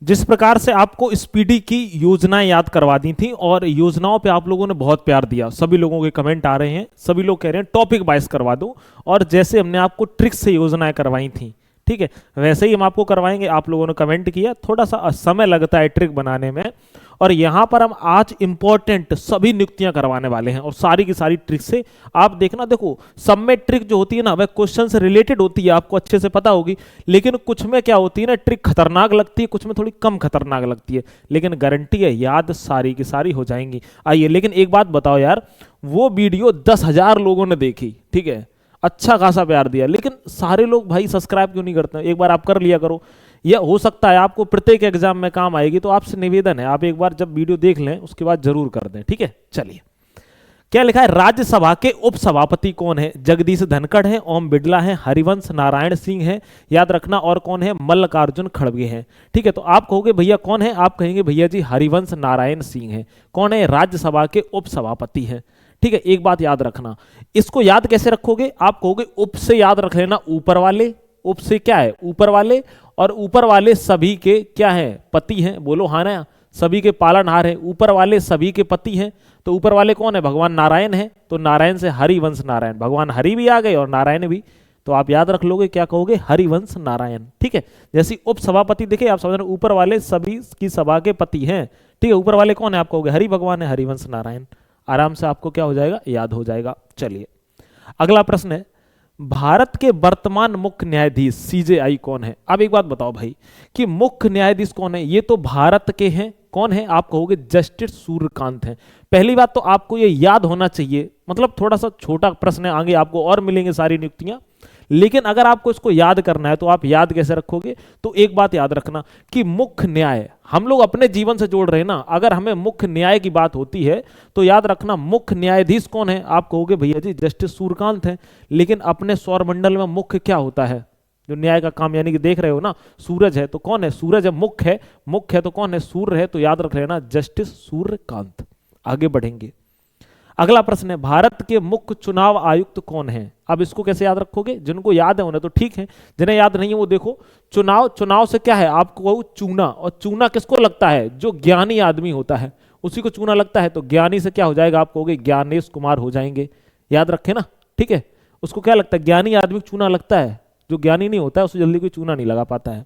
जिस प्रकार से आपको स्पीडी की योजनाएं याद करवा दी थी और योजनाओं पे आप लोगों ने बहुत प्यार दिया, सभी लोगों के कमेंट आ रहे हैं, सभी लोग कह रहे हैं टॉपिक वाइज करवा दो। और जैसे हमने आपको ट्रिक से योजनाएं करवाई थी, ठीक है, वैसे ही हम आपको करवाएंगे। आप लोगों ने कमेंट किया, थोड़ा सा समय लगता है ट्रिक बनाने में, और यहां पर हम आज इंपॉर्टेंट सभी नियुक्तियां करवाने वाले हैं और सारी की सारी ट्रिक से आप देखना। देखो, सब में ट्रिक जो होती है ना, वह क्वेश्चन से रिलेटेड होती है, आपको अच्छे से पता होगी, लेकिन कुछ में क्या होती है ना, ट्रिक खतरनाक लगती है, कुछ में थोड़ी कम खतरनाक लगती है, लेकिन गारंटी है याद सारी की सारी हो जाएंगी। आइए, लेकिन एक बात बताओ यार, वो वीडियो 10,000 लोगों ने देखी, ठीक है, अच्छा खासा प्यार दिया, लेकिन सारे लोग भाई सब्सक्राइब क्यों नहीं करते? एक बार आप कर लिया करो, यह हो सकता है आपको प्रत्येक एग्जाम में काम आएगी। तो आपसे निवेदन है, आप एक बार जब वीडियो देख लें उसके बाद जरूर कर दें, ठीक है। चलिए, क्या लिखा है? राज्यसभा के उपसभापति कौन है? जगदीश धनखड़ है, ओम बिड़ला है, हरिवंश नारायण सिंह है, याद रखना, और कौन है? मल्लिकार्जुन खड़गे हैं, ठीक है। तो आप कहोगे भैया कौन है? आप कहेंगे भैया जी हरिवंश नारायण सिंह है। कौन है? राज्यसभा के उपसभापति हैं, ठीक है। एक बात याद रखना, इसको याद कैसे रखोगे? आप कहोगे उप से याद रख लेना, ऊपर वाले। उप से क्या है? ऊपर वाले, और ऊपर वाले सभी के क्या है? पति हैं। बोलो हाँ ना, सभी के पालनहार हैं, ऊपर वाले सभी के पति हैं। तो ऊपर वाले कौन है? भगवान नारायण है, तो नारायण से हरिवंश नारायण, भगवान हरि भी आ गए और नारायण भी, तो आप याद रख लोगे, क्या कहोगे? हरिवंश नारायण, ठीक है। जैसे उपसभापति देखे, आप समझ रहे, ऊपर वाले सभी की सभा के पति हैं, ठीक है। ऊपर वाले कौन है? आप कहोगे हरि भगवान है, हरिवंश नारायण। आराम से आपको क्या हो जाएगा? याद हो जाएगा। चलिए, अगला प्रश्न है, भारत के वर्तमान मुख्य न्यायाधीश सीजेआई कौन है? अब एक बात बताओ भाई, कि मुख्य न्यायाधीश कौन है? ये तो भारत के हैं, कौन है? आप कहोगे जस्टिस सूर्यकांत हैं। पहली बात तो आपको ये याद होना चाहिए, मतलब थोड़ा सा छोटा प्रश्न है, आगे आपको और मिलेंगे सारी नियुक्तियां, लेकिन अगर आपको इसको याद करना है तो आप याद कैसे रखोगे? तो एक बात याद रखना कि मुख्य न्याय हम लोग अपने जीवन से जोड़ रहे हैं ना, अगर हमें मुख्य न्याय की बात होती है तो याद रखना मुख्य न्यायाधीश कौन है? आप कहोगे भैया जी जस्टिस सूर्यकांत हैं। लेकिन अपने सौरमंडल में मुख्य क्या होता है? जो न्याय का काम, यानी कि देख रहे हो ना, सूरज है, तो कौन है? सूरज है। मुख्य है, मुख्य है तो कौन है? सूर्य है, तो याद रख लेना जस्टिस सूर्यकांत। आगे बढ़ेंगे, अगला प्रश्न है, भारत के मुख्य चुनाव आयुक्त कौन है? अब इसको कैसे याद रखोगे? जिनको याद है उन्हें तो ठीक है, जिन्हें याद नहीं है वो देखो, चुनाव, चुनाव से क्या है? आपको चूना, और चूना किसको लगता है? जो ज्ञानी आदमी होता है उसी को चूना लगता है, तो ज्ञानी से क्या हो जाएगा? आप कहोगे ज्ञानेश कुमार हो जाएंगे, याद रखे ना, ठीक है। उसको क्या लगता है? ज्ञानी आदमी चूना लगता है, जो ज्ञानी नहीं होता है उसे जल्दी कोई चूना नहीं लगा पाता है।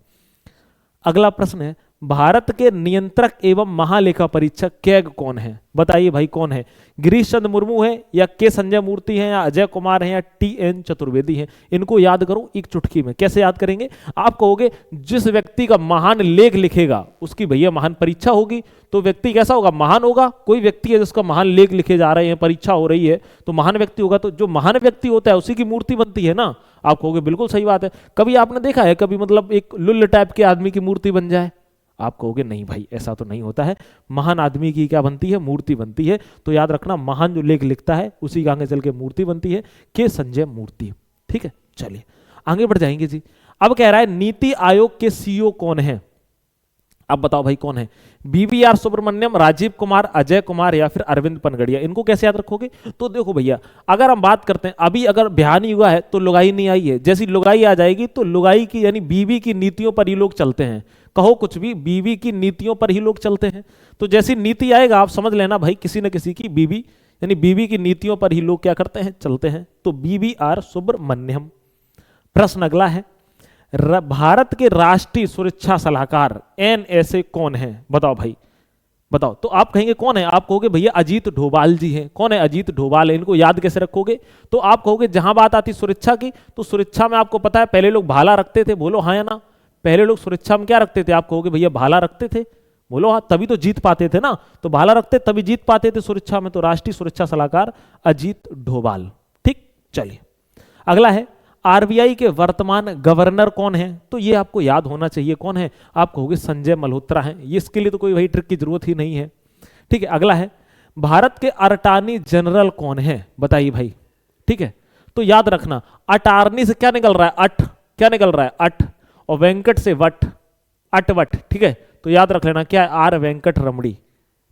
अगला प्रश्न है, भारत के नियंत्रक एवं महालेखा परीक्षक कैग कौन है? बताइए भाई कौन है? गिरीश चंद्र मुर्मू है, या के संजय मूर्ति है, या अजय कुमार है, या टी.एन. चतुर्वेदी है? इनको याद करो एक चुटकी में। कैसे याद करेंगे? आप कहोगे जिस व्यक्ति का महान लेख लिखेगा उसकी भैया महान परीक्षा होगी, तो व्यक्ति कैसा होगा? महान होगा। कोई व्यक्ति है जिसका महान लेख लिखे जा रहे हैं, परीक्षा हो रही है, तो महान व्यक्ति होगा, तो जो महान व्यक्ति होता है उसी की मूर्ति बनती है ना। आप कहोगे बिल्कुल सही बात है। कभी आपने देखा है कभी मतलब एक लुल्ल टाइप के आदमी की मूर्ति बन जाए? आप कहोगे नहीं भाई ऐसा तो नहीं होता है, महान आदमी की क्या बनती है? मूर्ति बनती है। तो याद रखना महान जो लेख लिखता है उसी का आगे चल के मूर्ति बनती है, के संजय मूर्ति, ठीक है। चलिए आगे बढ़ जाएंगे जी। अब कह रहा है नीति आयोग के सीईओ कौन है? अब बताओ भाई कौन है? बीवीआर सुब्रमण्यम, राजीव कुमार, अजय कुमार, या फिर अरविंद पनगड़िया? इनको कैसे याद रखोगे? तो देखो भैया, अगर हम बात करते हैं, अभी अगर बिहार युवा है तो लुगाई नहीं आई है, जैसी लुगाई आ जाएगी तो लुगाई की यानी बीवी की नीतियों पर ही लोग चलते हैं। कहो कुछ भी, बीवी की नीतियों पर ही लोग चलते हैं। तो जैसी नीति आएगा आप समझ लेना भाई किसी न किसी की बीवी, यानी बीवी की नीतियों पर ही लोग क्या करते हैं? चलते हैं। तो बीवीआर सुब्रमण्यम। प्रश्न अगला है, भारत के राष्ट्रीय सुरक्षा सलाहकार एनएसए कौन है? बताओ भाई, बताओ। तो आप कहेंगे कौन है? आप कहोगे भैया अजीत डोभाल जी हैं। कौन है? अजीत डोभाल है। इनको याद कैसे रखोगे? तो आप कहोगे जहां बात आती सुरक्षा की, तो सुरक्षा में आपको पता है पहले लोग भाला रखते थे, बोलो हाँ या ना? पहले लोग सुरक्षा में क्या रखते थे? आप कहोगे भैया भाला रखते थे, बोलो हाँ, तभी तो जीत पाते थे ना। तो भाला रखते तभी जीत पाते थे सुरक्षा में। तो राष्ट्रीय सुरक्षा सलाहकार अजीत डोभाल, ठीक। चलिए अगला है, आरबीआई के वर्तमान गवर्नर कौन है? तो ये आपको याद होना चाहिए, कौन है? आप कहोगे संजय मल्होत्रा है। ये इसके लिए तो कोई भाई ट्रिक की जरूरत ही नहीं है, ठीक है। अगला है, भारत के अटॉर्नी जनरल कौन है? बताइए भाई, ठीक है। तो याद रखना अटॉर्नी से क्या निकल रहा है? अट, क्या निकल रहा है? अट, और वेंकट से वट, अटवट, ठीक है। तो याद रख लेना क्या है? आर वेंकट रमणी,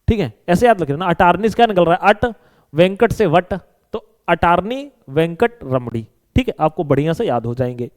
ठीक है। ऐसे याद रख लेना, अटॉर्नी से क्या निकल रहा है? अट, वेंकट से वट, तो अटॉर्नी वेंकट रमणी, ठीक है। आपको बढ़िया से याद हो जाएंगे।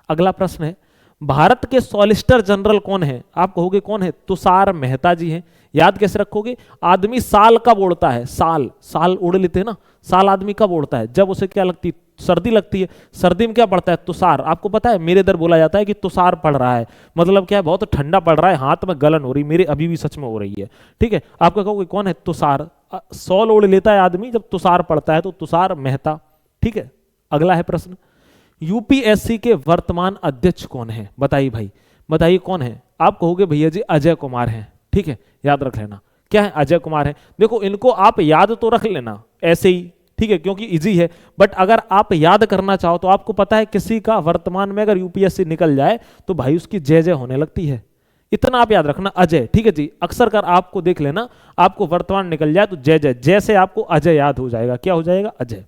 अगला प्रश्न है, भारत के सॉलिसिटर जनरल कौन है? आप कहोगे कौन है? तुषार मेहता जी हैं। याद कैसे रखोगे? आदमी साल कब ओढ़ता है? साल, साल ओढ़ लेते हैं ना, साल आदमी कब ओढ़ता है? जब उसे क्या लगती है? सर्दी लगती है। सर्दी में क्या पड़ता है? तुषार। आपको पता है मेरे इधर बोला जाता है कि तुषार पड़ रहा है, मतलब क्या है? बहुत ठंडा पड़ रहा है, हाथ में गलन हो रही, मेरे अभी भी सच में हो रही है। ठीक है, आपका कहोगे कौन है? तुषार। सॉल ओढ़ लेता है आदमी जब तुषार पड़ता है, तो तुषार मेहता। ठीक है, अगला है प्रश्न, यूपीएससी के वर्तमान अध्यक्ष कौन है? बताइए भाई, बताइए कौन है? आप कहोगे भैया जी अजय कुमार हैं। ठीक है, याद रख लेना क्या है? अजय कुमार है। देखो इनको आप याद तो रख लेना ऐसे ही, ठीक है, क्योंकि इजी है। बट अगर आप याद करना चाहो तो आपको पता है किसी का वर्तमान में अगर यूपीएससी निकल जाए तो भाई उसकी जय जय होने लगती है। इतना आप याद रखना, अजय। ठीक है जी, अक्सर कर आपको देख लेना, आपको वर्तमान निकल जाए तो जय जय, जैसे आपको अजय याद हो जाएगा। क्या हो जाएगा? अजय।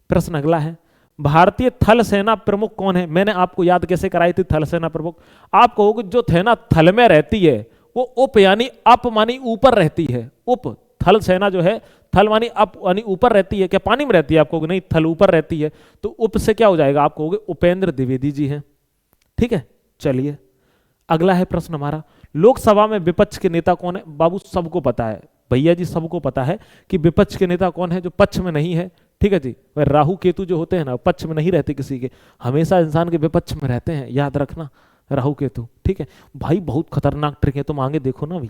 प्रश्न अगला है, भारतीय थल सेना प्रमुख कौन है? मैंने आपको याद कैसे कराई थी थल सेना प्रमुख? आप कहोगे जो सेना थल में रहती है वो उप यानी अप मानी ऊपर रहती है। उप, थल सेना जो है, थल मानी अप यानी ऊपर रहती है। क्या पानी में रहती है? आप कहोगे नहीं, थल ऊपर रहती है, तो उप से क्या हो जाएगा? आप कहोगे उपेंद्र द्विवेदी जी हैं। ठीक है, चलिए अगला है प्रश्न हमारा, लोकसभा में विपक्ष के नेता कौन है? बाबू सबको पता है, भैया जी सबको पता है कि विपक्ष के नेता कौन है, जो पक्ष में नहीं है। ठीक है जी, वह राहु केतु जो होते हैं ना, पक्ष में नहीं रहते किसी के, हमेशा इंसान के विपक्ष में रहते हैं, याद रखना, राहु केतु। ठीक है भाई, बहुत खतरनाक ट्रिक है, तुम आगे देखो ना भाई।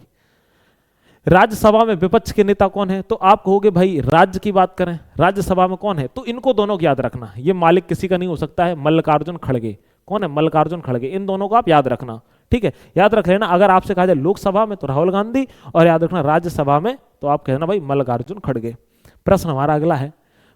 राज्यसभा में विपक्ष के नेता कौन है? तो आप कहोगे भाई राज्य की बात करें, राज्यसभा में कौन है? तो इनको दोनों को याद रखना, ये मालिक किसी का नहीं हो सकता है, मल्लिकार्जुन खड़गे। कौन है? मल्लिकार्जुन खड़गे। इन दोनों को आप याद रखना। ठीक है, याद रख लेना। अगर आपसे कहा जाए लोकसभा में तो राहुल गांधी, और याद रखना राज्यसभा में तो आप कहना भाई मल्लिकार्जुन खड़गे। प्रश्न हमारा अगला है,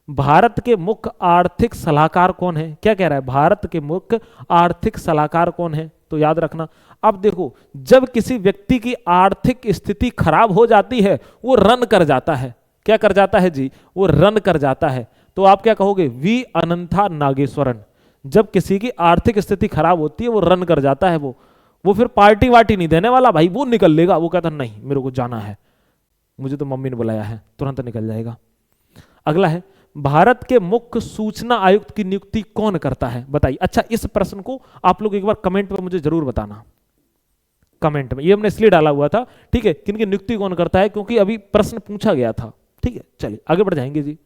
भारत के मुख्य आर्थिक सलाहकार कौन है? क्या कह रहा है? भारत के मुख्य आर्थिक सलाहकार कौन है? तो याद रखना। अब देखो, जब किसी व्यक्ति की आर्थिक स्थिति खराब हो जाती है वो रन कर जाता है। क्या कर जाता है जी? वो रन कर जाता है। तो आप क्या कहोगे? वी अनंथा नागेश्वरन। जब किसी की आर्थिक स्थिति खराब होती है वो रन कर जाता है, वो फिर पार्टी वार्टी नहीं देने वाला भाई, वो निकल लेगा। वो कहता नहीं मेरे को जाना है, मुझे तो मम्मी ने बुलाया है, तुरंत निकल जाएगा। अगला है, भारत के मुख्य सूचना आयुक्त की नियुक्ति कौन करता है? बताइए। अच्छा, इस प्रश्न को आप लोग एक बार कमेंट में मुझे जरूर बताना, कमेंट में। ये हमने इसलिए डाला हुआ था, ठीक है, किनकी नियुक्ति कौन करता है, क्योंकि अभी प्रश्न पूछा गया था। ठीक है, चलिए आगे बढ़ जाएंगे जी।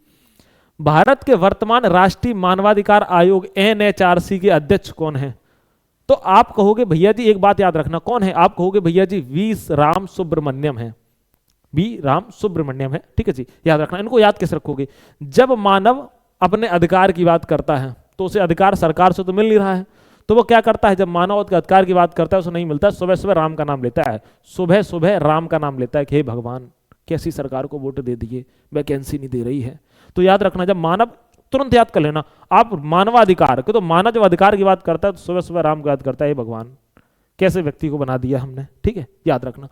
भारत के वर्तमान राष्ट्रीय मानवाधिकार आयोग एनएचआरसी के अध्यक्ष कौन है? तो आप कहोगे भैया जी एक बात याद रखना, कौन है? आप कहोगे भैया जी वी राम सुब्रमण्यम है, वी राम सुब्रमण्यम है। ठीक है जी, याद रखना। इनको याद कैसे रखोगे? जब मानव अपने अधिकार की बात करता है तो उसे अधिकार सरकार से तो मिल नहीं रहा है, तो वो क्या करता है? जब मानव अधिकार की बात करता है उसे नहीं मिलता, सुबह सुबह राम का नाम लेता है, सुबह सुबह राम का नाम लेता है कि हे भगवान कैसी सरकार को वोट दे दिए, वैकेंसी नहीं दे रही है। तो याद रखना, जब मानव, तुरंत याद कर लेना आप, मानवाधिकार के, तो मानव जब अधिकार की बात करता है तो सुबह सुबह राम को याद करता है, हे भगवान कैसे व्यक्ति को बना दिया हमने। ठीक है, याद रखना।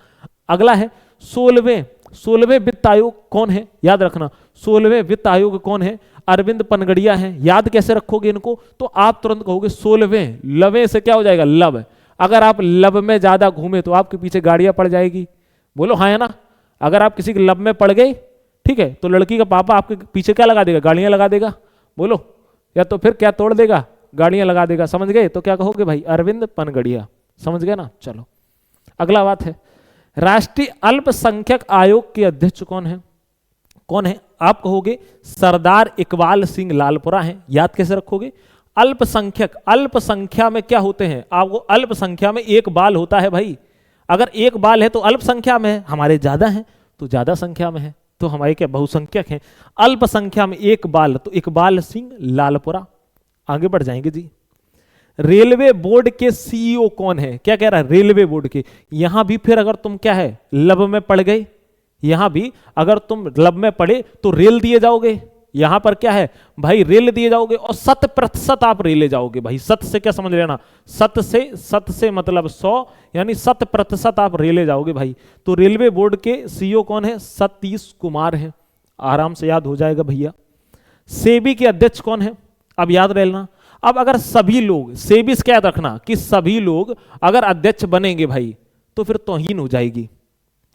अगला है 16वें वित्त आयोग कौन है? याद रखना, 16वें वित्त आयोग कौन है? अरविंद पनगड़िया है। याद कैसे रखोगे इनको? तो आप तुरंत कहोगे 16वें, लवे से क्या हो जाएगा? लब। अगर आप लब में ज्यादा घूमे तो आपके पीछे गाड़ियां पड़ जाएगी, बोलो हाँ है ना। अगर आप किसी के लब में पड़ गए, ठीक है, तो लड़की का पापा आपके पीछे क्या लगा देगा? गाड़ियां लगा देगा, बोलो, या तो फिर क्या तोड़ देगा? गाड़ियां लगा देगा। समझ गए? तो क्या कहोगे भाई? अरविंद पनगड़िया। समझ गए ना? चलो अगला बात है, राष्ट्रीय अल्पसंख्यक आयोग के अध्यक्ष कौन है? कौन है? आप कहोगे सरदार इकबाल सिंह लालपुरा हैं। याद कैसे रखोगे? अल्पसंख्यक, अल्पसंख्या में क्या होते हैं? आपको अल्पसंख्या में एक बाल होता है भाई। अगर एक बाल है तो अल्पसंख्या में है, हमारे ज्यादा है तो ज्यादा संख्या में है, तो हमारे क्या बहुसंख्यक हैं। अल्पसंख्या में एक बाल, तो इकबाल सिंह लालपुरा। आगे बढ़ जाएंगे जी। रेलवे बोर्ड के सीईओ कौन है? क्या कह रहा है? रेलवे बोर्ड के। यहां भी फिर अगर तुम क्या है, लब में पड़ गए, यहां भी अगर तुम लब में पड़े तो रेल दिए जाओगे। यहां पर क्या है भाई? रेल दिए जाओगे, और 100% आप रेले जाओगे भाई। 100 से क्या समझ लेना? 100 से मतलब 100, यानी 100% आप रेले जाओगे भाई। तो रेलवे बोर्ड के सीईओ कौन है? सतीश कुमार है। आराम से याद हो जाएगा भैया। सेबी के अध्यक्ष कौन है? अब याद रह लेना। अब अगर सभी लोग, सेबी से क्या याद रखना कि सभी लोग अगर अध्यक्ष बनेंगे भाई तो फिर तौहीन हो जाएगी।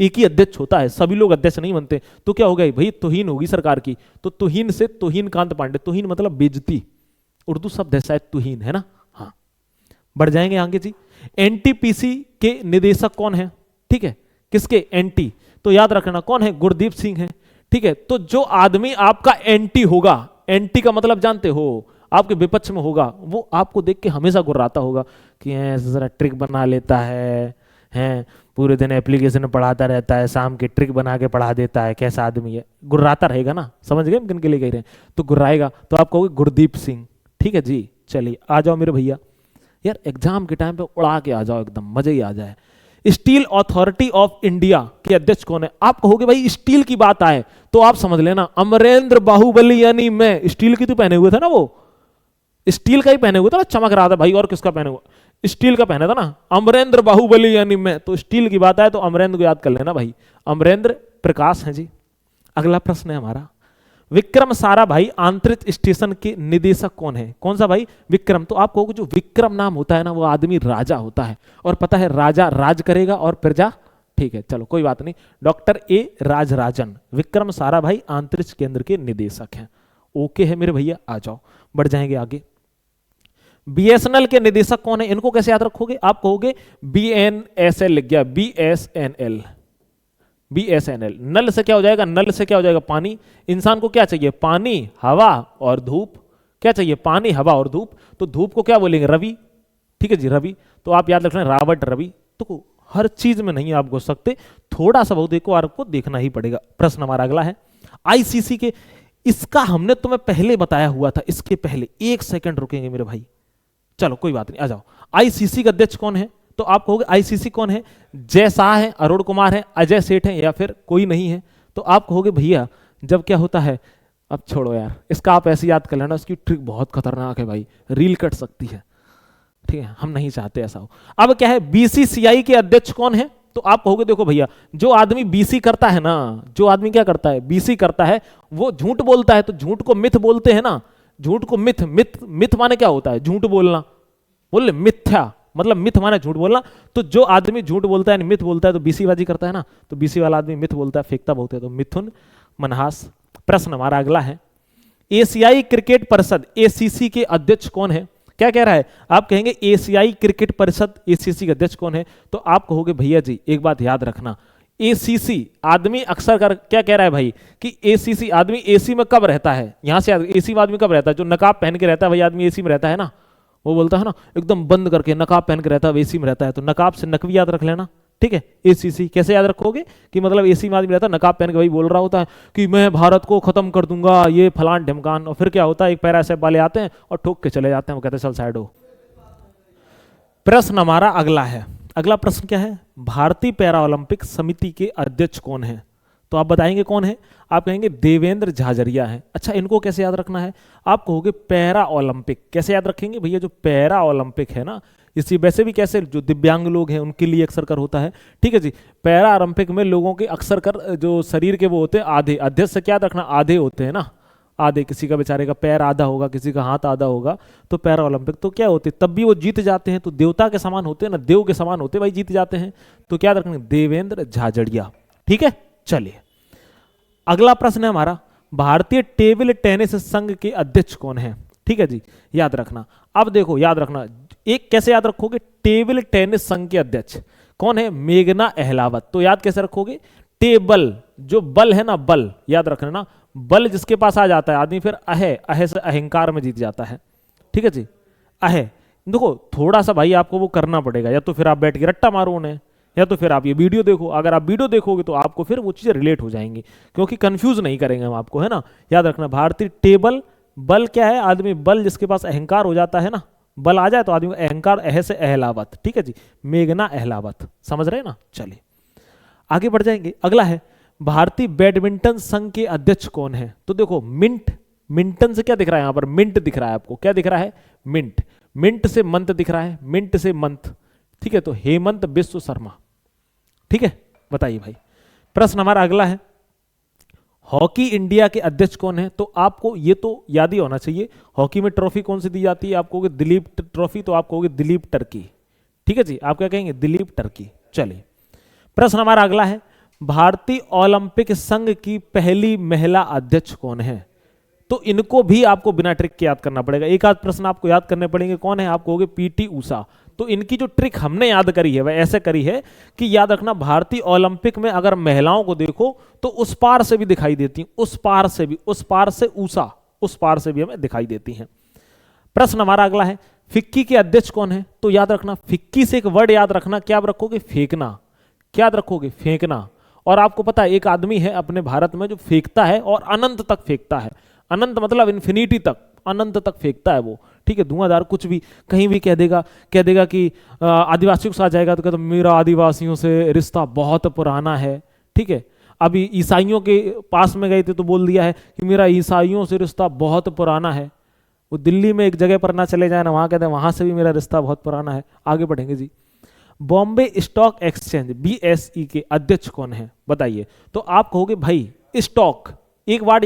एक ही अध्यक्ष होता है, सभी लोग अध्यक्ष नहीं बनते, तो क्या होगा भाई? तौहीन होगी सरकार की। तो तौहीन से तौहीन कांत पांडे, तौहीन मतलब बेइज्जती, उर्दू शब्द है शायद तौहीन, है ना? हाँ। बढ़ जाएंगे आगे जी। एनटीपीसी के निदेशक कौन है? ठीक है, किसके? एनटी, तो याद रखना कौन है? गुरदीप सिंह है। ठीक है, तो जो आदमी आपका एंटी होगा, एंटी का मतलब जानते हो, आपके विपक्ष में होगा, वो आपको देख के हमेशा गुर्राता होगा कि ऐसा जरा ट्रिक बना लेता है, पूरे दिन एप्लीकेशन पढ़ाता रहता है, शाम के ट्रिक बना के पढ़ा देता है, कैसा आदमी है, गुर्राता रहेगा ना। समझ गए किन के लिए कह रहे हैं? तो गुर्राएगा, तो आप कहोगे गुरदीप सिंह। ठीक है जी, चलिए आ जाओ मेरे भैया, यार एग्जाम के टाइम पे उड़ा के आ जाओ, एकदम मजे ही आ जाए। स्टील अथॉरिटी ऑफ इंडिया के अध्यक्ष कौन है? आप कहोगे भाई स्टील की बात आए तो आप समझ लेना अमरेंद्र बाहुबली, यानी मैं। स्टील की तो पहने हुए थे ना, वो स्टील का ही पहने हुए था ना, चमक रहा था भाई, और किसका पहने हुआ? स्टील का पहना था ना, अमरेंद्र बाहुबली यानी मैं। तो स्टील की बात आए तो अमरेंद्र को याद कर लेना भाई, अमरेंद्र प्रकाश है जी। अगला प्रश्न है हमारा, विक्रम साराभाई आंतरिक स्टेशन के निदेशक कौन है? कौन सा भाई? विक्रम। तो आप कहोगे जो विक्रम नाम होता है ना, वो आदमी राजा होता है, और पता है राजा राज करेगा और प्रजा, ठीक है चलो कोई बात नहीं, डॉक्टर ए राजराजन विक्रम साराभाई आंतरिक केंद्र के निदेशक हैं। ओके है मेरे भैया, आ जाओ बढ़ जाएंगे आगे। बीएसएनएल के निदेशक कौन है? इनको कैसे याद रखोगे? आप कहोगे बीएनएसएल लिख गया, बीएसएनएल, बीएसएनएल। नल से क्या हो जाएगा? नल से क्या हो जाएगा? पानी। इंसान को क्या चाहिए? पानी, हवा और धूप। क्या चाहिए? पानी, हवा और धूप। तो धूप को क्या बोलेंगे? रवि। ठीक है जी, रवि। तो आप याद रखना रॉबर्ट रवि। तो हर चीज में नहीं आप घुस सकते, थोड़ा सा बहुत देखो, आपको देखना ही पड़ेगा। प्रश्न हमारा अगला है, आईसीसी के, इसका हमने तुम्हें पहले बताया हुआ था, इसके पहले 1 सेकंड रुकेंगे मेरे भाई, चलो कोई बात नहीं, आ जाओ। आईसीसी का अध्यक्ष कौन है? तो आप कहोगे आईसीसी कौन है? जय शाह है, अरुण कुमार है, अजय सेठ है, या फिर कोई नहीं है? तो आप कहोगे भैया जब क्या होता है, अब छोड़ो यार, इसका आप ऐसे याद कर लेना, उसकी ट्रिक बहुत खतरनाक है भाई, रील कट सकती है। ठीक है, हम नहीं चाहते ऐसा हो। अब क्या है, बीसीसीआई के अध्यक्ष कौन है? तो आप कहोगे देखो भैया, जो आदमी बीसी करता है ना, जो आदमी क्या करता है? बीसी करता है, वो झूठ बोलता है, तो झूठ को मिथ बोलते हैं ना, झूठ को मिथ, मिथ मिथ माने क्या होता है? झूठ बोलना, बोले मिथ्या, मतलब मिथ माने झूठ बोलना। तो जो आदमी झूठ बोलता है, मिथ बोलता है, तो बीसी बाजी करता है ना, तो बीसी वाला आदमी मिथ बोलता है, फेंकता बहुत है, तो मिथुन मनहास। प्रश्न हमारा अगला है, एशियाई क्रिकेट परिषद एसीसी के अध्यक्ष कौन है? क्या कह रहा है? आप कहेंगे एशियाई क्रिकेट परिषद एसीसी के अध्यक्ष कौन है? तो आप कहोगे भैया जी एक बात याद रखना, एसीसी आदमी अक्सर कर क्या कह रहा है भाई, कि एसीसी आदमी एसी में कब रहता है? यहां से एसी में आदमी कब रहता है? जो नकाब पहन के रहता है भाई, आदमी एसी में रहता है ना, वो बोलता है ना एकदम बंद करके नकाब पहन के रहता है, एसी में रहता है, तो नकाब से नकवी याद रख लेना। ठीक है, एसीसी कैसे याद रखोगे? कि मतलब एसी में आदमी रहता है, नकाब पहन के भाई बोल रहा होता है कि मैं भारत को खत्म कर दूंगा, ये फलान ढिमकान, और फिर क्या होता है, एक पैरा ऐसे वाले आते हैं और ठोक के चले जाते हैं, वो कहते हैं चल साइड हो। प्रश्न हमारा अगला है, अगला प्रश्न क्या है, भारतीय पैरा ओलंपिक समिति के अध्यक्ष कौन है? तो आप बताएंगे कौन है? आप कहेंगे देवेंद्र झाझड़िया है। अच्छा, इनको कैसे याद रखना है? आप कहोगे पैरा ओलंपिक। कैसे याद रखेंगे भैया? जो पैरा ओलंपिक है ना, इसी वैसे भी कैसे जो दिव्यांग लोग हैं उनके लिए अक्सर कर होता है। ठीक है जी, पैरा ओलंपिक में लोगों के अक्सर कर जो शरीर के वो होते हैं आधे, अध्यक्ष से क्या याद रखना, आधे होते हैं ना, आधे, किसी का बेचारे का पैर आधा होगा, किसी का हाथ आधा होगा, तो पैरा ओलंपिक तो क्या होते, तब भी वो जीत जाते हैं, तो देवता के समान होते हैं ना, देव के समान होते भाई, जीत जाते हैं। तो क्या रखना, देवेंद्र झाझड़िया। ठीक है, चलिए अगला प्रश्न है हमारा, भारतीय टेबल टेनिस संघ के अध्यक्ष कौन है? ठीक है जी, याद रखना। अब देखो याद रखना, एक कैसे याद रखोगे, टेबल टेनिस संघ के अध्यक्ष कौन है? मेघना अहलावत। तो याद कैसे रखोगे? टेबल, जो बल है ना, बल याद रखना ना, बल जिसके पास आ जाता है आदमी, फिर अहे से अहंकार में जीत जाता है। ठीक है जी, अहे। देखो थोड़ा सा भाई आपको वो करना पड़ेगा, या तो फिर आप बैठ के रट्टा मारो उन्हें, या तो फिर आप ये वीडियो देखो। अगर आप वीडियो देखोगे तो आपको फिर वो चीजें रिलेट हो जाएंगी, क्योंकि कंफ्यूज नहीं करेंगे हम आपको, है ना। याद रखना, भारतीय टेबल, बल क्या है? आदमी बल जिसके पास अहंकार हो जाता है ना, बल आ जाए तो आदमी अहंकार, अह से अहलावत। ठीक है जी, मेघना अहलावत, समझ रहे हैं ना। चलिए आगे बढ़ जाएंगे, अगला है, भारतीय बैडमिंटन संघ के अध्यक्ष कौन है? तो देखो मिंट, मिंटन से क्या दिख रहा है? यहां पर मिंट दिख रहा है आपको, क्या दिख रहा है? मिंट। मिंट से मंत दिख रहा है, मिंट से मंथ। ठीक है, तो हेमंत बिश्व शर्मा। ठीक है, बताइए भाई। प्रश्न हमारा अगला है, हॉकी इंडिया के अध्यक्ष कौन है? तो आपको ये तो याद ही होना चाहिए, हॉकी में ट्रॉफी कौन सी दी जाती है? आप कहोगे दिलीप ट्रॉफी, तो आप कहोगे दिलीप टर्की। ठीक है जी, आप क्या कहेंगे? दिलीप टर्की। चलिए प्रश्न हमारा अगला है, भारतीय ओलंपिक संघ की पहली महिला अध्यक्ष कौन है? तो इनको भी आपको बिना ट्रिक के याद करना पड़ेगा, एक आध प्रश्न आपको याद करने पड़ेंगे। कौन है? आप कहोगे पीटी उषा। तो इनकी जो ट्रिक हमने याद करी है वह ऐसे करी है कि याद रखना, भारतीय ओलंपिक में अगर महिलाओं को देखो तो उस पार से भी दिखाई देती, उस पार से भी, उस पार से ऊषा, उस पार से भी हमें दिखाई देती हैं। प्रश्न हमारा अगला है, फिक्की के अध्यक्ष कौन है? तो याद रखना, फिक्की से एक वर्ड याद रखना, क्या रखोगे? फेंकना। क्या याद रखोगे? फेंकना। और आपको पता है एक आदमी है अपने भारत में जो फेंकता है और अनंत तक फेंकता है, अनंत मतलब इन्फिनिटी तक, अनंत तक फेंकता है वो, ठीक है, धुआंधार कुछ भी कहीं भी कह देगा कि आदिवासियों के साथ जाएगा तो कहता मेरा आदिवासियों से रिश्ता बहुत पुराना है, ठीक है। अभी ईसाइयों के पास में गए थे तो बोल दिया है कि मेरा ईसाइयों से रिश्ता बहुत पुराना है। वो दिल्ली में एक जगह पर ना चले जाए ना, वहां कहते हैं वहां से भी मेरा रिश्ता बहुत पुराना है। आगे बढ़ेंगे जी। बॉम्बे स्टॉक एक्सचेंज BSE के अध्यक्ष कौन है? बताइए। तो आप कहोगे भाई स्टॉक, एक वर्ड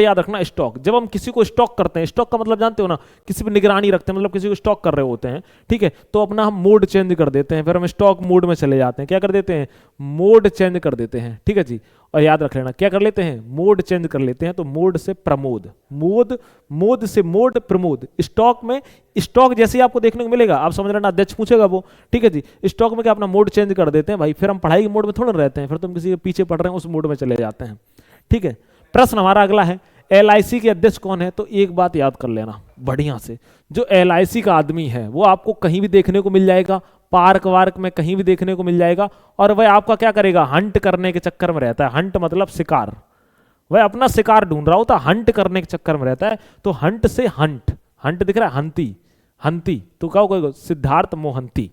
याद रखना, स्टॉक। जब हम किसी को स्टॉक करते हैं, स्टॉक का मतलब जानते हो ना, किसी पर निगरानी रखते हैं, मतलब किसी को स्टॉक कर रहे होते हैं, ठीक है, तो अपना हम मोड चेंज कर देते हैं, फिर हम स्टॉक मोड में चले जाते हैं। क्या कर देते हैं? मोड चेंज कर देते हैं, ठीक है जी। और याद रख लेना क्या कर लेते हैं? मोड चेंज कर लेते हैं। तो मोड से प्रमोद, मोद से मोड, प्रमोद। स्टॉक में स्टॉक जैसे ही आपको देखने को मिलेगा, आप समझ लेना अध्यक्ष पूछेगा वो, ठीक है जी। स्टॉक में क्या अपना मोड चेंज कर देते हैं भाई, फिर हम पढ़ाई के मोड में थोड़ा रहते हैं, फिर तुम किसी के पीछे पढ़ रहे हैं उस मोड में चले जाते हैं, ठीक है। प्रश्न हमारा अगला है, LIC के अध्यक्ष कौन है? तो एक बात याद कर लेना बढ़िया से, जो LIC का आदमी है वो आपको कहीं भी देखने को मिल जाएगा, पार्क वार्क में कहीं भी देखने को मिल जाएगा, और वह आपका क्या करेगा? हंट करने के चक्कर में रहता है। हंट मतलब शिकार, वह अपना शिकार ढूंढ रहा होता है, हंट करने के चक्कर में रहता है। तो हंट से हंट, हंट दिख रहा है, हंती, हंती, तो क्या होगा? सिद्धार्थ मोहंती,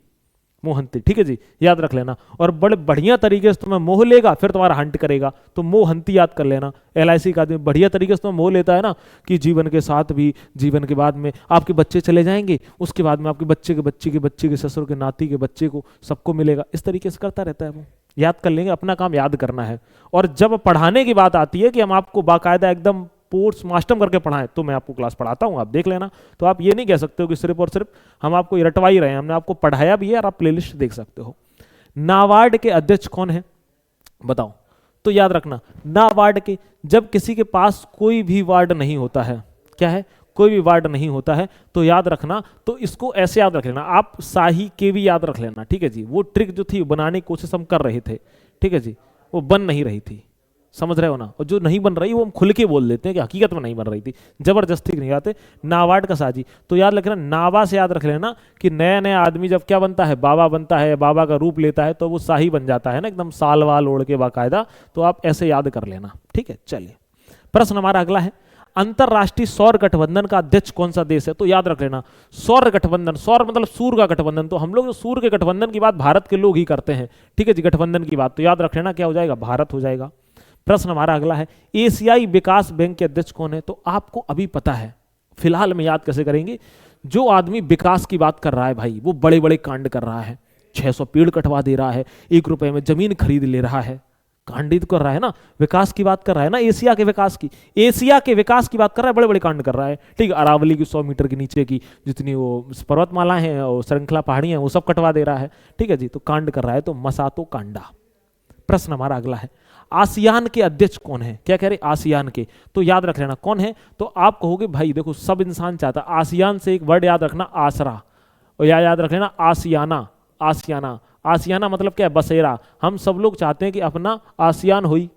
मोहंती, ठीक है जी, याद रख लेना। और बड़े बढ़िया तरीके से तुम्हें मोह लेगा, फिर तुम्हारा हंट करेगा, तो मोहंती याद कर लेना। LIC का आदमी बढ़िया तरीके से तुम्हें मोह लेता है ना, कि जीवन के साथ भी, जीवन के बाद में आपके बच्चे चले जाएंगे, उसके बाद में आपके बच्चे के बच्चे के बच्चे के ससुर के नाती के बच्चे को सबको मिलेगा, इस तरीके से करता रहता है वो। याद कर लेंगे, अपना काम याद करना है। और जब पढ़ाने की बात आती है कि हम आपको बाकायदा एकदम पोस्ट मास्टम करके पढ़ाएं, तो मैं आपको क्लास पढ़ाता हूं, आप देख लेना। तो आप ये नहीं कह सकते हो कि सिर्फ और सिर्फ हम आपको रटवा ही रहे हैं, हमने आपको पढ़ाया भी है, और आप प्लेलिस्ट देख सकते हो। नाबार्ड के अध्यक्ष कौन है? बताओ। तो याद रखना, नाबार्ड के, जब किसी के पास कोई भी वार्ड नहीं होता है, क्या है? कोई भी वार्ड नहीं होता है, तो याद रखना, तो इसको ऐसे याद रख लेना, आप शाही के भी याद रख लेना, ठीक है जी। वो ट्रिक जो थी बनाने की कोशिश हम कर रहे थे, ठीक है जी, वो बन नहीं रही थी, समझ रहे हो ना। और जो नहीं बन रही वो हम खुल के बोल देते हैं कि हकीकत में नहीं बन रही थी, जबरदस्ती नहीं आते। नाबार्ड का साजी, तो याद रखना, नाबा से याद रख लेना कि नया नया आदमी जब क्या बनता है? बाबा बनता है, बाबा का रूप लेता है, तो वो शाही बन जाता है ना, एकदम साल वाल ओढ़ के बाकायदा। तो आप ऐसे याद कर लेना, ठीक है। चलिए, प्रश्न हमारा अगला है, अंतरराष्ट्रीय सौर गठबंधन का अध्यक्ष कौन सा देश है? तो याद रख लेना, सौर गठबंधन, सौर मतलब सूर्य का गठबंधन, तो हम लोग जो सूर्य के गठबंधन की बात भारत के लोग ही करते हैं, ठीक है जी, गठबंधन की बात, तो याद रख लेना क्या हो जाएगा? भारत हो जाएगा। प्रश्न हमारा अगला है, एशियाई विकास बैंक के अध्यक्ष कौन है? तो आपको अभी पता है, फिलहाल में याद कैसे करेंगे? जो आदमी विकास की बात कर रहा है भाई, वो बड़े बड़े कांड कर रहा है, 600 पेड़ कटवा दे रहा है, 1 रुपए में जमीन खरीद ले रहा है, कांडित कर रहा है ना, विकास की बात कर रहा है ना, एशिया के विकास की, एशिया के विकास की बात कर रहा है, बड़े बड़े कांड कर रहा है, ठीक है। अरावली की 100 मीटर के नीचे की जितनी वो पर्वतमाला है और श्रृंखला पहाड़ियां हैं, वो सब कटवा दे रहा है, ठीक है जी, तो कांड कर रहा है, तो मसातो कांडा। प्रश्न हमारा अगला है, आसियान के अध्यक्ष कौन है? क्या कह रहे? आसियान के, तो याद रख लेना कौन है? तो आप कहोगे भाई देखो, सब इंसान चाहता, आसियान से एक वर्ड याद रखना, आसरा, और याद रख लेना आसियाना, आसियाना, आसियाना मतलब क्या है? बसेरा। हम सब लोग चाहते हैं कि अपना आसियान हुई,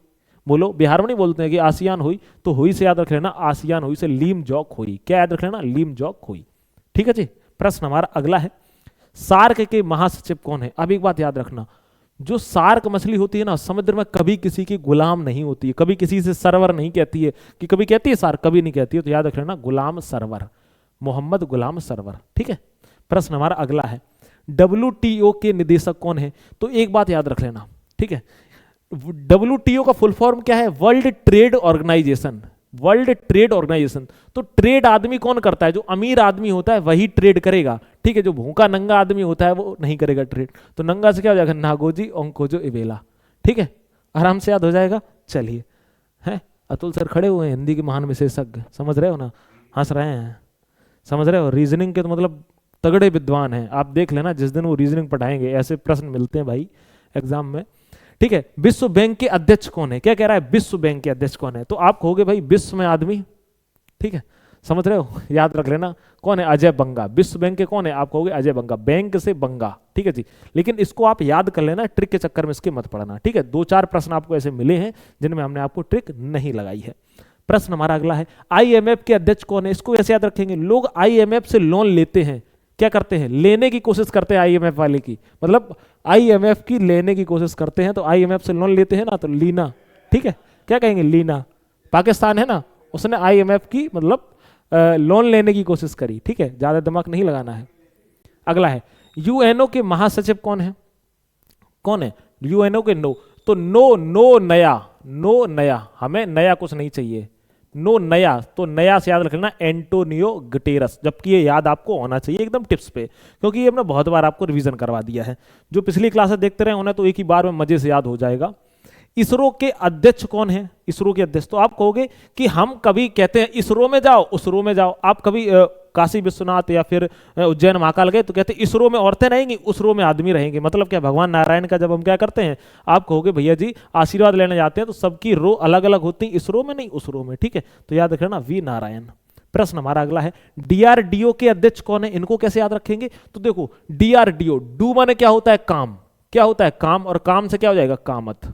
बोलो, बिहार में नहीं बोलते हैं कि आसियान हुई, तो हुई से याद रख लेना आसियान हुई से लीम जौक हुई, क्या याद रख लेना? लीम जौक हुई, ठीक है जी। प्रश्न हमारा अगला है, सार्क के महासचिव कौन है? अब एक बात याद रखना, जो सार्क मछली होती है ना, समुद्र में कभी किसी की गुलाम नहीं होती है, कभी किसी से सरवर नहीं कहती है, कि कभी कहती है सार्क, कभी नहीं कहती है, तो याद रख लेना गुलाम सरवर, मोहम्मद गुलाम सरवर, ठीक है। प्रश्न हमारा अगला है, WTO के निदेशक कौन है? तो एक बात याद रख लेना, ठीक है, WTO का फुल फॉर्म क्या है? World Trade Organization, World Trade Organization. तो ट्रेड आदमी कौन करता है? जो अमीर आदमी होता है वही ट्रेड करेगा, ठीक है, जो भूखा नंगा आदमी होता है वो नहीं करेगा ट्रेड। तो नंगा से क्या हो जाएगा? नागोजी ओंकोजो इवेला, ठीक है, आराम से याद हो जाएगा। चलिए, हैं अतुल सर खड़े हुए हैं, हिंदी के महान विशेषज्ञ, समझ रहे हो ना, हंस रहे हैं, समझ रहे हो, रीजनिंग के तो मतलब तगड़े विद्वान हैं, आप देख लेना जिस दिन वो रीजनिंग पढ़ाएंगे, ऐसे प्रश्न मिलते हैं भाई एग्जाम में, ठीक है। विश्व बैंक के अध्यक्ष कौन है? क्या कह रहा है? विश्व बैंक के अध्यक्ष कौन है? तो आप कहोगे भाई विश्व में आदमी, ठीक है, समझ रहे हो, याद रख लेना। कौन है? अजय बंगा। विश्व बैंक के कौन है? आप कहोगे अजय बंगा, बैंक से बंगा, ठीक है जी। लेकिन इसको आप याद कर लेना, ट्रिक के चक्कर में इसके मत पड़ना, ठीक है। 2-4 प्रश्न आपको ऐसे मिले हैं जिनमें हमने आपको ट्रिक नहीं लगाई है। प्रश्न हमारा अगला है, आईएमएफ के अध्यक्ष कौन है? इसको ऐसे याद रखेंगे, लोग आईएमएफ से लोन लेते हैं, क्या करते हैं? लेने की कोशिश करते हैं आईएमएफ वाले की, मतलब आईएमएफ की लेने की कोशिश करते हैं, तो आईएमएफ से लोन लेते हैं ना, तो लीना, ठीक है, क्या कहेंगे? लीना। पाकिस्तान है ना, उसने आईएमएफ की मतलब लोन लेने की कोशिश करी, ठीक है, ज्यादा दिमाग नहीं लगाना है। अगला है, यूएनओ के महासचिव कौन है? कौन है यूएनओ के? नो, तो नो नया, हमें नया कुछ नहीं चाहिए, नो नया, तो नया से याद रखना एंटोनियो गुटेरस, जबकि ये याद आपको होना चाहिए एकदम टिप्स पे, क्योंकि ये हमने बहुत बार आपको रिवीजन करवा दिया है। जो पिछली क्लासेस देखते रहे उन्हें तो एक ही बार में मजे से याद हो जाएगा। इसरो के अध्यक्ष कौन है? इसरो के अध्यक्ष, तो आप कहोगे कि हम कभी कहते हैं इसरो में जाओ, उसरो में जाओ, आप कभी काशी विश्वनाथ या फिर उज्जैन महाकाल गए तो कहते हैं इसरो में औरतें रहेंगी, उसरो में आदमी रहेंगे, मतलब क्या? भगवान नारायण का जब हम क्या करते हैं, आप कहोगे भैया जी आशीर्वाद लेने जाते हैं तो सबकी रो अलग अलग होती है, इसरो में नहीं, उसरो में, ठीक है, तो याद रखना वी नारायण। प्रश्न हमारा अगला है, डीआरडीओ के अध्यक्ष कौन है? इनको कैसे याद रखेंगे? तो देखो डीआरडीओ, डू माने क्या होता है? काम। क्या होता है? काम, और काम से क्या हो जाएगा? कामत।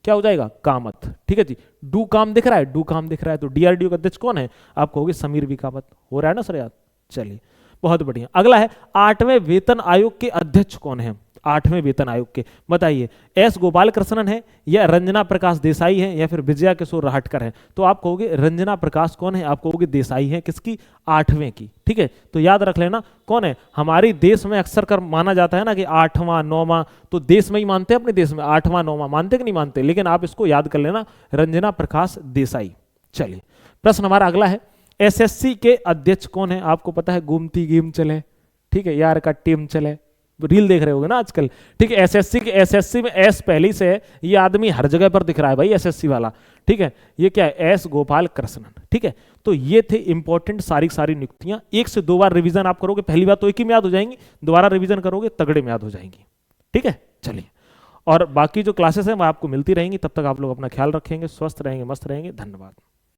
क्या हो जाएगा? कामत, ठीक है जी। डू काम दिख रहा है, डू काम दिख रहा है, तो डीआरडीओ का अध्यक्ष कौन है? आप कहोगे समीर बी कामत। हो रहा है ना सर याद? चलिए बहुत बढ़िया। अगला है, 8वें वेतन आयोग के अध्यक्ष कौन है? 8वें वेतन आयोग के बताइए, एस गोपाल कृष्णन है या रंजना प्रकाश देसाई है या फिर विजया किशोर राहटकर है? तो आप कहोगे रंजना प्रकाश कौन है? आप कहोगे देसाई है, किसकी? 8वें की, ठीक है। तो याद रख लेना कौन है। हमारे देश में अक्सर कर माना जाता है ना कि 8वां 9वां, तो देश में ही मानते हैं, अपने देश में 8वां 9वां मानते कि नहीं मानते, लेकिन आप इसको याद कर लेना, रंजना प्रकाश देसाई। चलिए प्रश्न हमारा अगला है, एसएससी के अध्यक्ष कौन है? आपको पता है गोमती गेम चले, ठीक है, यार का टीम चले, रील देख रहे होगे ना आजकल, ठीक है। एसएससी में एस पहले से है, ये आदमी हर जगह पर दिख रहा है भाई एसएससी वाला, ठीक है। ये क्या है? एस गोपाल कृष्णन, ठीक है। तो ये थे इंपॉर्टेंट सारी नियुक्तियां। 1 से 2 बार रिवीजन आप करोगे, पहली बार तो एक ही में याद हो जाएंगी, दोबारा रिवीजन करोगे तगड़े में याद हो जाएंगी, ठीक है। चलिए, और बाकी जो क्लासेस हैं वो आपको मिलती रहेंगी, तब तक आप लोग अपना ख्याल रखेंगे, स्वस्थ रहेंगे, मस्त रहेंगे। धन्यवाद।